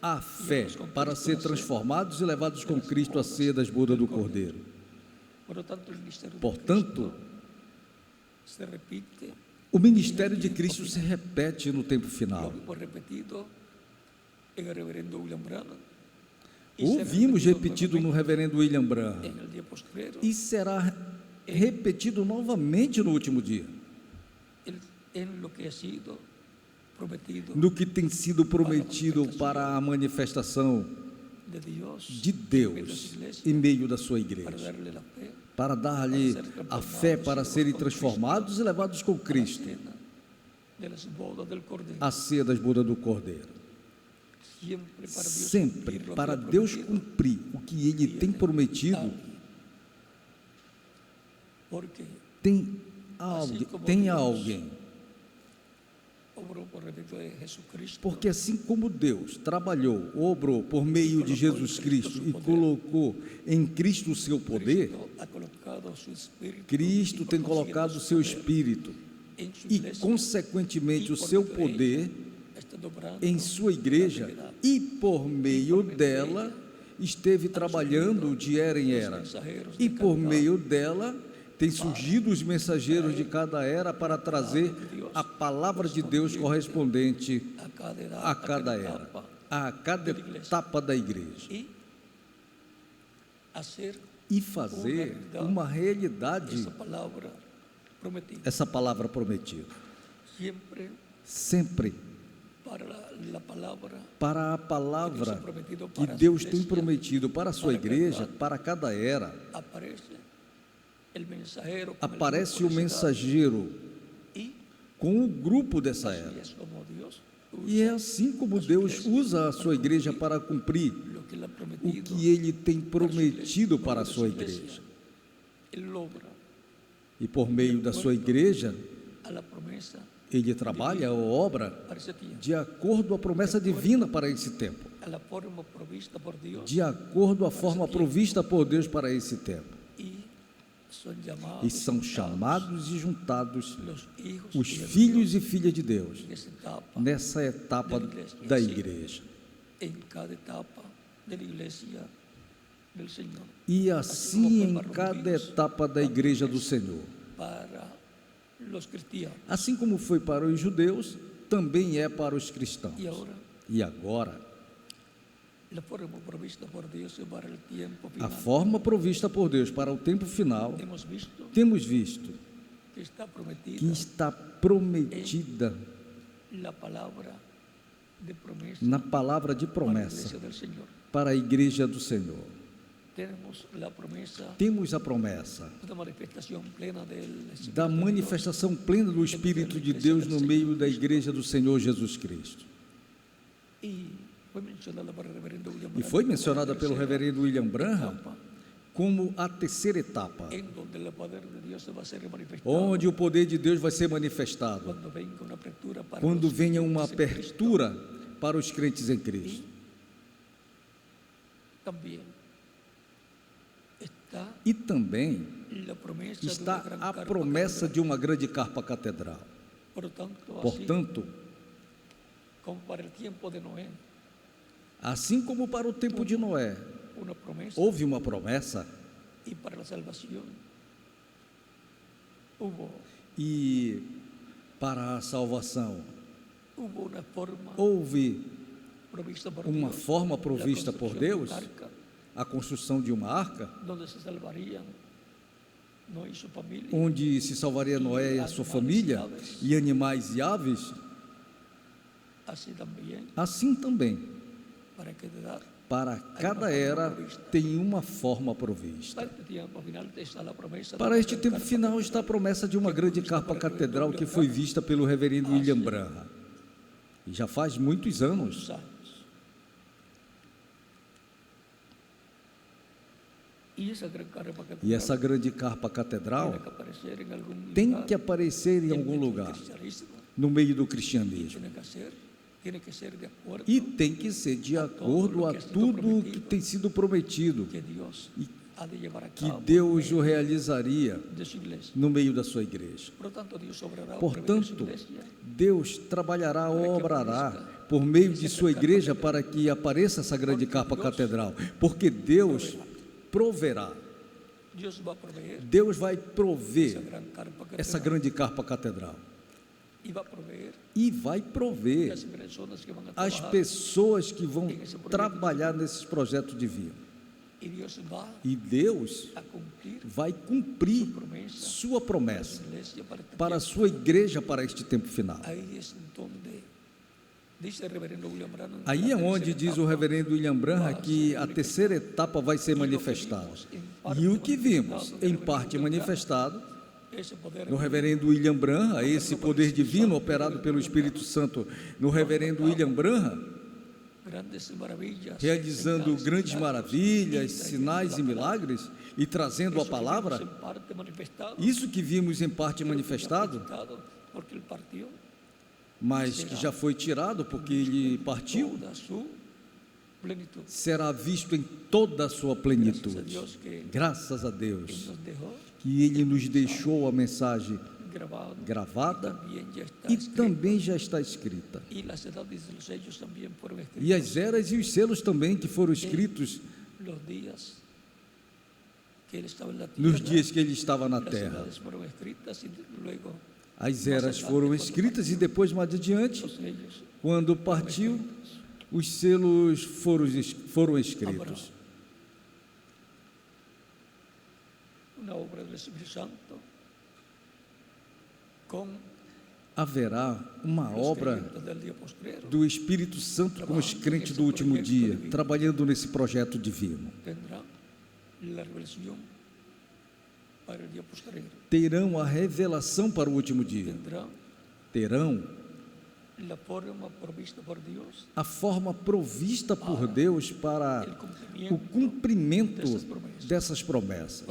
a fé, para ser transformados e levados com Cristo à ceia das bodas do Cordeiro. Portanto, O ministério de Cristo se repete no tempo final. Ouvimos repetido no reverendo William Branham e será repetido novamente no último dia. No que tem sido prometido para a manifestação de Deus em meio da sua igreja, para dar-lhe a fé para serem transformados e levados com Cristo à ceia das bodas do Cordeiro. Sempre para Deus cumprir o que Ele tem prometido, tem alguém. Porque assim como Deus trabalhou, obrou por meio de Jesus Cristo e colocou em Cristo o seu poder, Cristo tem colocado o seu Espírito e, consequentemente, o seu poder em sua igreja, e por meio dela esteve trabalhando de era em era, e por meio dela tem surgido os mensageiros de cada era para trazer a palavra de Deus correspondente a cada era, a cada etapa da igreja, e fazer uma realidade essa palavra prometida. Sempre para a palavra que Deus tem prometido para a sua igreja, para cada era, aparece o mensageiro com o grupo dessa era. E é assim como Deus usa a sua igreja para cumprir o que Ele tem prometido para a sua igreja. E por meio da sua igreja, Ele trabalha ou obra de acordo à promessa divina para esse tempo, de acordo à forma provista por Deus para esse tempo. E são chamados e juntados os filhos e filhas de Deus nessa etapa da igreja. E assim em cada etapa da igreja do Senhor. Assim como foi para os judeus, também é para os cristãos. E agora, a forma provista por Deus para o tempo final, temos visto que está prometida na palavra de promessa para a igreja do Senhor. Temos a promessa da manifestação plena do Espírito de Deus no meio da igreja do Senhor Jesus Cristo. E foi mencionada pelo reverendo William Branham como a terceira etapa, onde o poder de Deus vai ser manifestado, quando venha uma abertura para os crentes em Cristo. E também está a promessa de uma grande carpa catedral. Portanto, assim como para o tempo de Noé, houve uma promessa, e para a salvação houve uma forma provista por Deus, a construção de uma arca, onde se salvaria Noé e a sua família, e animais e aves. Assim também, para cada era tem uma forma provista. Para este tempo final está a promessa de uma grande carpa catedral que foi vista pelo reverendo William Branham, e já faz muitos anos. E essa grande carpa catedral tem que aparecer em algum lugar no meio do cristianismo, e tem que ser de acordo a tudo o que tem sido prometido e que Deus o realizaria no meio da sua igreja. Portanto, Deus trabalhará, obrará por meio de sua igreja para que apareça essa grande carpa catedral, porque Deus proverá Deus vai prover essa grande carpa catedral. E vai prover as pessoas que vão trabalhar nesses projetos divinos. E Deus vai cumprir sua promessa para a sua igreja para este tempo final. Aí é onde diz o reverendo William Branham que a terceira etapa vai ser manifestada. E o que vimos, em parte manifestado, no reverendo William Branham, esse poder divino operado pelo Espírito Santo no reverendo William Branham, realizando grandes maravilhas, sinais e milagres e trazendo a palavra, isso que vimos em parte manifestado, mas que já foi tirado porque ele partiu, será visto em toda a sua plenitude. Graças a Deus que ele nos deixou a mensagem gravada e também já está escrita. E as eras e os selos também que foram escritos nos dias que ele estava na terra. As eras foram escritas e depois, mais adiante, quando partiu, os selos foram escritos. Haverá uma obra do Espírito Santo com os crentes do último dia, trabalhando nesse projeto divino. Terão a revelação para o último dia. Terão a forma provista por Deus para o cumprimento dessas promessas.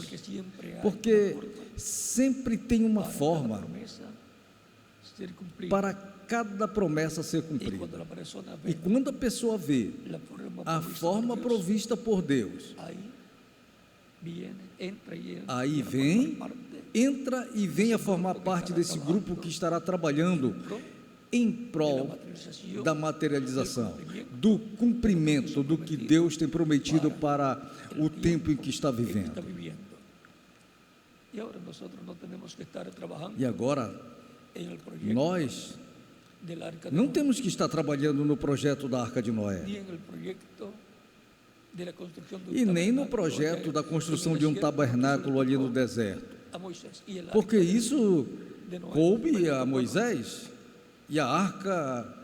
Porque sempre tem uma forma para cada promessa ser cumprida. E quando a pessoa vê a forma provista por Deus, aí entra e vem a formar parte desse grupo que estará trabalhando em prol da materialização, do cumprimento do que Deus tem prometido para o tempo em que está vivendo. E agora, nós não temos que estar trabalhando no projeto da Arca de Noé, e nem no projeto da construção de um tabernáculo ali no deserto, porque isso coube a Moisés, e a Arca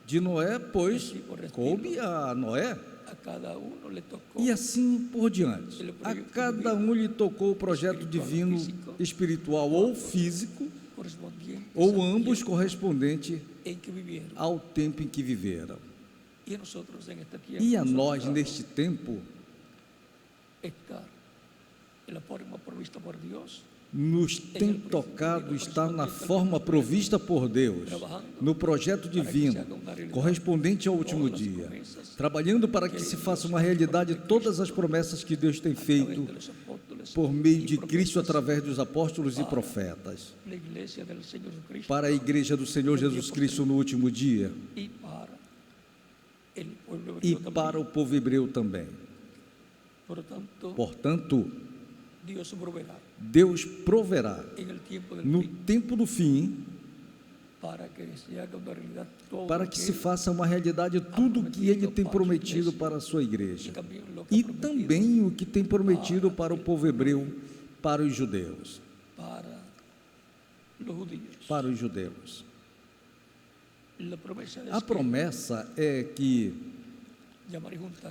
de Noé, pois, coube a Noé, e assim por diante. A cada um lhe tocou o projeto divino, espiritual ou físico, ou ambos correspondente ao tempo em que viveram. E a nós, neste tempo, nos tem tocado estar na forma provista por Deus, no projeto divino, correspondente ao último dia, trabalhando para que se faça uma realidade todas as promessas que Deus tem feito por meio de Cristo através dos apóstolos e profetas, para a igreja do Senhor Jesus Cristo no último dia e para o povo hebreu também. Portanto, Deus proverá no tempo do fim para que se faça uma realidade tudo o que Ele tem prometido para a sua igreja e também o que tem prometido para o povo hebreu, para os judeus. Para os judeus. A promessa é que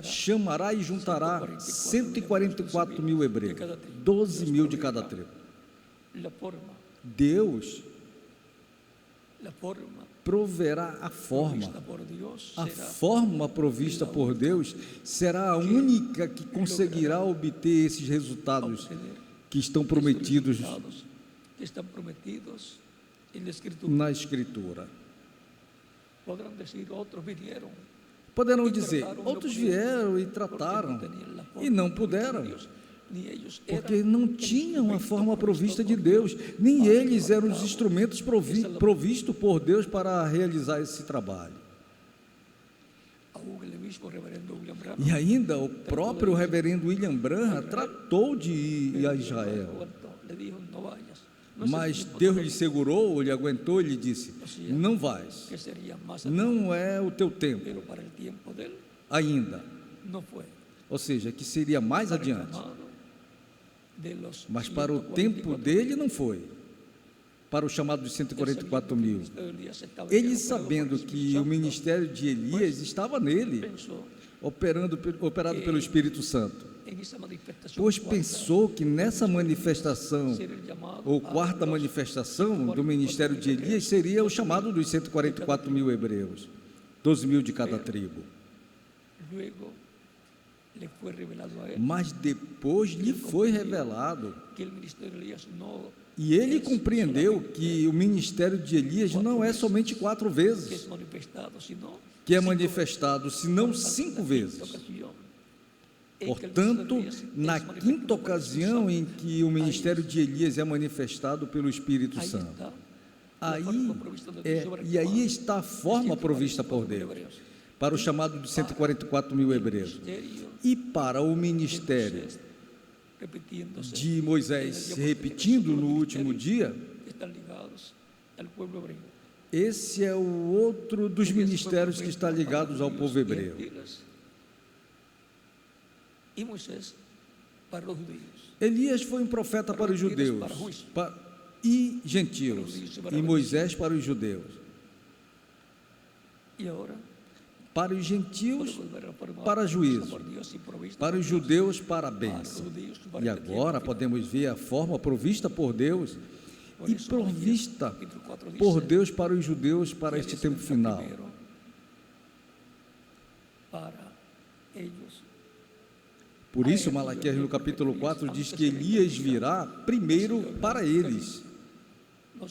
chamará e juntará 144 mil hebreus, 12 mil de cada tribo. Deus proverá a forma provista por Deus será a única que conseguirá obter esses resultados que estão prometidos na Escritura. Poderão dizer, outros vieram e trataram e não puderam, porque não tinham a forma provista de Deus, nem eles eram os instrumentos provistos por Deus para realizar esse trabalho. E ainda o próprio reverendo William Branham tratou de ir a Israel. Mas Deus lhe segurou, lhe aguentou e lhe disse: não vais, não é o teu tempo ainda. Ou seja, que seria mais adiante. Mas para o tempo dele não foi. Para o chamado dos 144 mil. Ele, sabendo que o ministério de Elias estava nele, operado pelo Espírito Santo, pois pensou que nessa manifestação, ou quarta manifestação do ministério de Elias, seria o chamado dos 144 mil hebreus, 12 mil de cada tribo. Mas depois lhe foi revelado, e ele compreendeu que o ministério de Elias não é somente 4 vezes que é manifestado, senão 5 vezes. Portanto, na 5ª ocasião em que o ministério de Elias é manifestado pelo Espírito Santo, aí está a forma provista por Deus para o chamado de 144 mil hebreus e para o ministério de Moisés se repetindo no último dia. Esse é o outro dos ministérios que está ligado ao povo hebreu. Elias foi um profeta para os judeus e gentios, e Moisés para os judeus. Para os gentios, para juízo, para os judeus, para a bênção. E agora podemos ver a forma provista por Deus e provista por Deus para os judeus para este tempo final. Por isso, Malaquias no capítulo 4 diz que Elias virá primeiro para eles.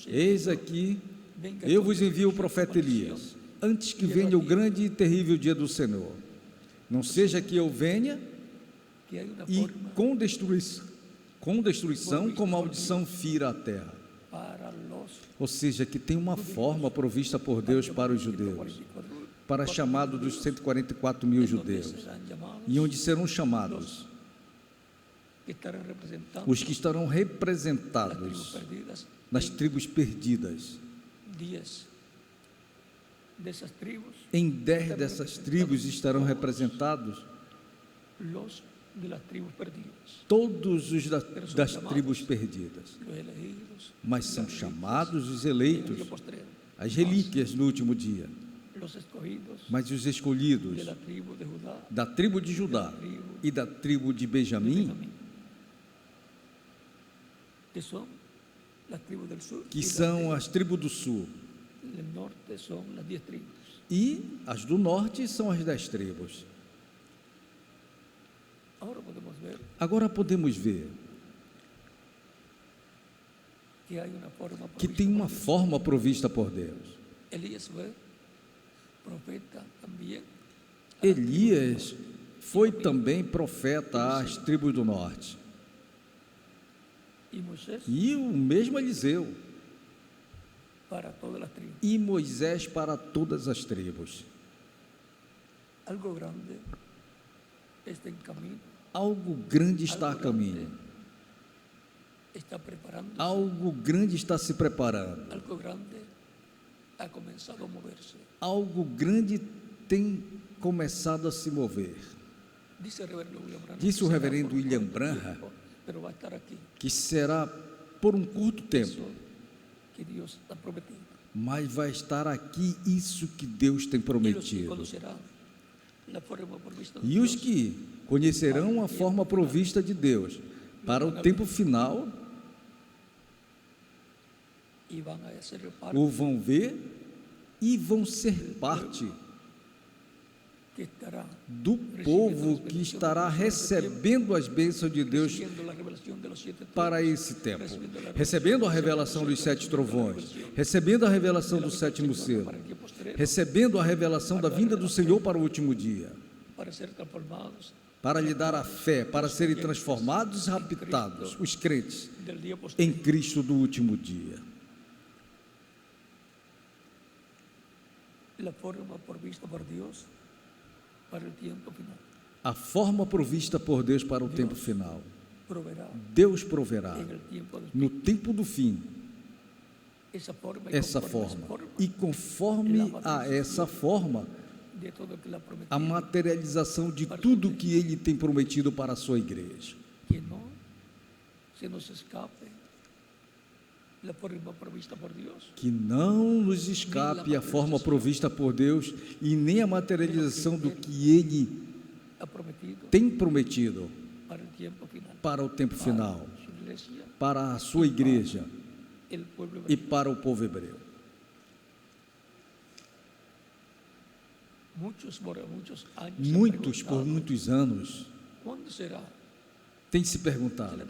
Eis aqui, eu vos envio o profeta Elias, antes que venha o grande e terrível dia do Senhor. Não seja que eu venha e com destruição, com maldição fira a terra. Ou seja, que tem uma forma provista por Deus para os judeus, para chamado dos 144 mil judeus, e onde serão chamados os que estarão representados nas tribos perdidas. Em 10 dessas tribos estarão representados todos os das tribos perdidas, mas são chamados os eleitos, as relíquias no último dia. Mas os escolhidos da tribo de Judá e da tribo de Benjamim, que são as tribos do sul, e as do norte são as 10 tribos. Agora podemos ver que tem uma forma provista por Deus. Elias foi também profeta às tribos do norte, e o mesmo Eliseu, e Moisés para todas as tribos. Algo grande está a caminho. Algo grande está se preparando. Algo grande tem começado a se mover. Disse o reverendo William Branham que será por um curto tempo, mas vai estar aqui isso que Deus tem prometido. E os que conhecerão a forma provista de Deus para o tempo final, o vão ver e vão ser parte do povo que estará recebendo as bênçãos de Deus para esse tempo, recebendo a revelação dos 7 trovões, recebendo a revelação do 7º selo, recebendo a revelação da vinda do Senhor para o último dia, para lhe dar a fé, para serem transformados e raptados, os crentes, em Cristo do último dia. A forma provista por Deus para o tempo final. Deus proverá no tempo do fim essa forma. E conforme a essa forma, a materialização de tudo que Ele tem prometido para a sua igreja. Que não se nos escape a forma provista por Deus. Que não nos escape a forma provista por Deus e nem a materialização do que Ele tem prometido para o tempo final, para a sua igreja e para o povo hebreu. Muitos por muitos anos têm se perguntado: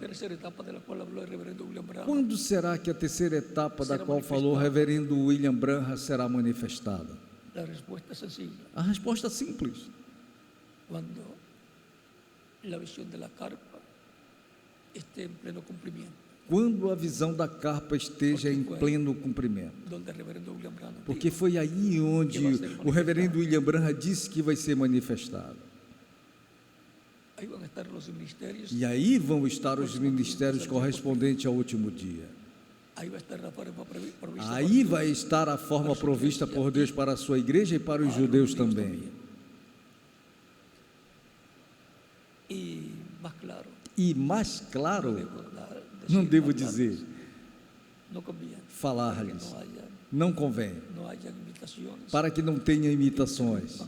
quando será que a terceira etapa da qual falou o reverendo William Branham será manifestada? A resposta é simples: quando a visão da carpa esteja em pleno cumprimento. Quando a visão da carpa esteja em pleno cumprimento. Porque foi aí onde o reverendo William Branham disse que vai ser manifestado. E aí vão estar os ministérios correspondentes ao último dia. Aí vai estar a forma provista por Deus para a sua igreja e para os judeus também. E mais claro, não devo dizer, falar-lhes, não convém, para que não tenha imitações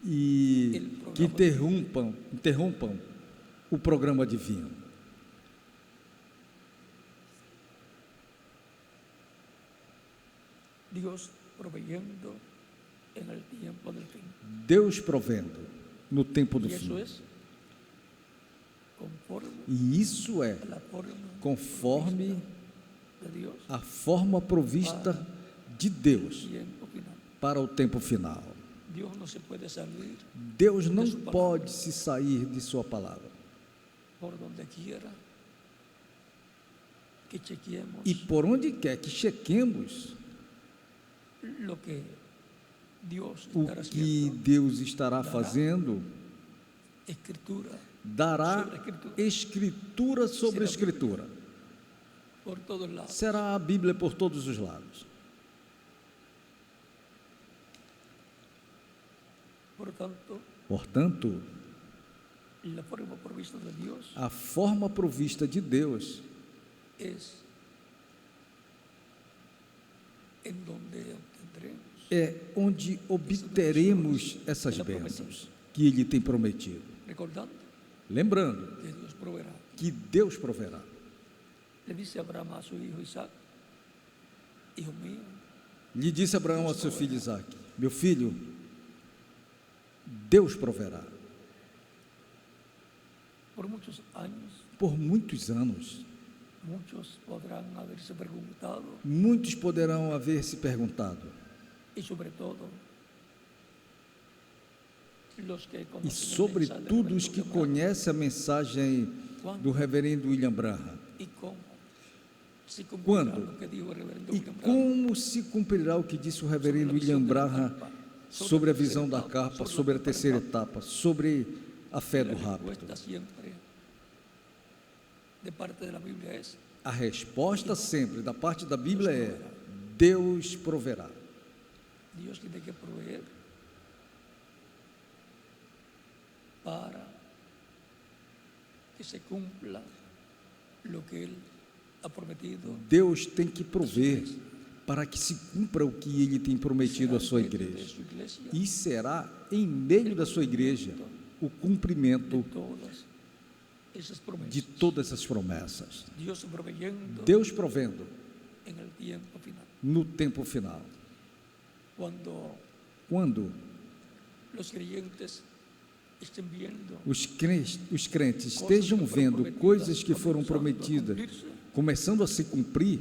e que interrompam o programa divino. Deus provendo no tempo do fim. E isso é conforme a forma provista de Deus para o tempo final. Deus não pode se sair de sua palavra. E por onde quer que chequemos o que Deus estará fazendo, dará escritura sobre escritura. Será a Bíblia por todos os lados. Portanto, a forma provista de Deus é onde obteremos essas bênçãos que Ele tem prometido. Lembrando que Deus proverá. Lhe disse Abraão ao seu filho Isaac: meu filho, Deus proverá. Por muitos anos, muitos poderão haver se perguntado, e sobretudo os que conhecem a mensagem do reverendo William Branham, quando e como se cumprirá o que disse o reverendo William Branham sobre a visão da carpa, sobre a terceira etapa, sobre a fé do rapto. A resposta sempre da parte da Bíblia é: Deus proverá. Deus tem que prover para que se cumpla o que Ele ha prometido. Deus tem que prover para que se cumpra o que Ele tem prometido à sua igreja. E será em meio da sua igreja o cumprimento de todas essas promessas. Deus provendo no tempo final. Quando os crentes estejam vendo coisas que foram prometidas começando a se cumprir,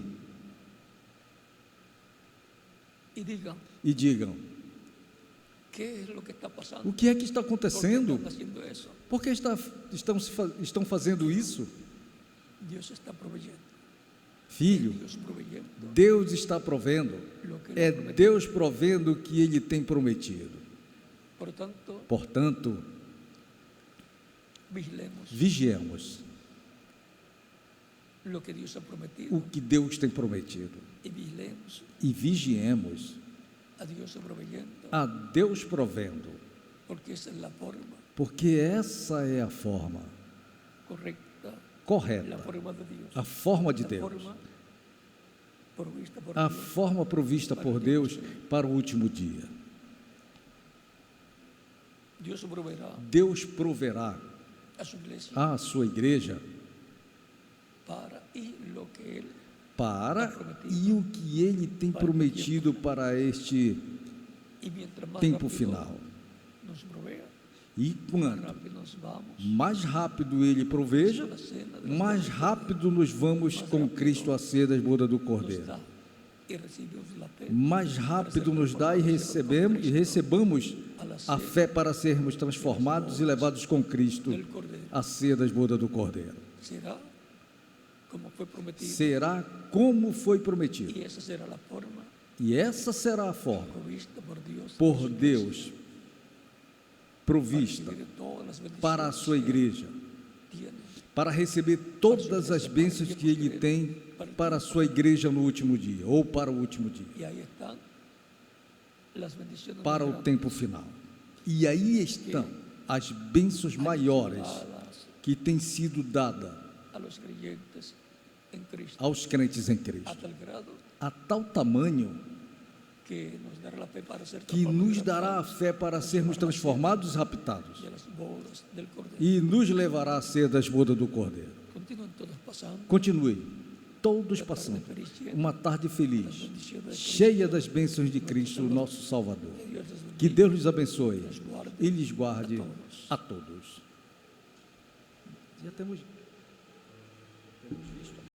e digam: o que é que está acontecendo? Por que estão fazendo isso? Filho, Deus está provendo. É Deus provendo o que Ele tem prometido. Portanto, vigiemos o que Deus tem prometido e vigiemos a Deus provendo, porque essa é a forma correta, a forma de Deus, a forma provista por Deus para o último dia. Deus proverá à sua igreja para e o que Ele tem prometido para este tempo final. E quanto mais rápido Ele proveja, mais rápido nos vamos com Cristo à ceia das bodas do Cordeiro. Mais rápido nos dá e recebamos a fé para sermos transformados e levados com Cristo à ceia das bodas do Cordeiro. Será como foi prometido. E essa será a forma por Deus provista para a sua igreja, para receber todas as bênçãos que Ele tem para a sua igreja no último dia, ou para o último dia, para o tempo final. E aí estão as bênçãos maiores que têm sido dadas aos crentes em Cristo, a tal tamanho que nos dará a fé para sermos transformados e raptados, e nos levará a ser das bodas do Cordeiro. Continue, todos passando uma tarde feliz, cheia das bênçãos de Cristo, nosso Salvador. Que Deus lhes abençoe e lhes guarde a todos. Já temos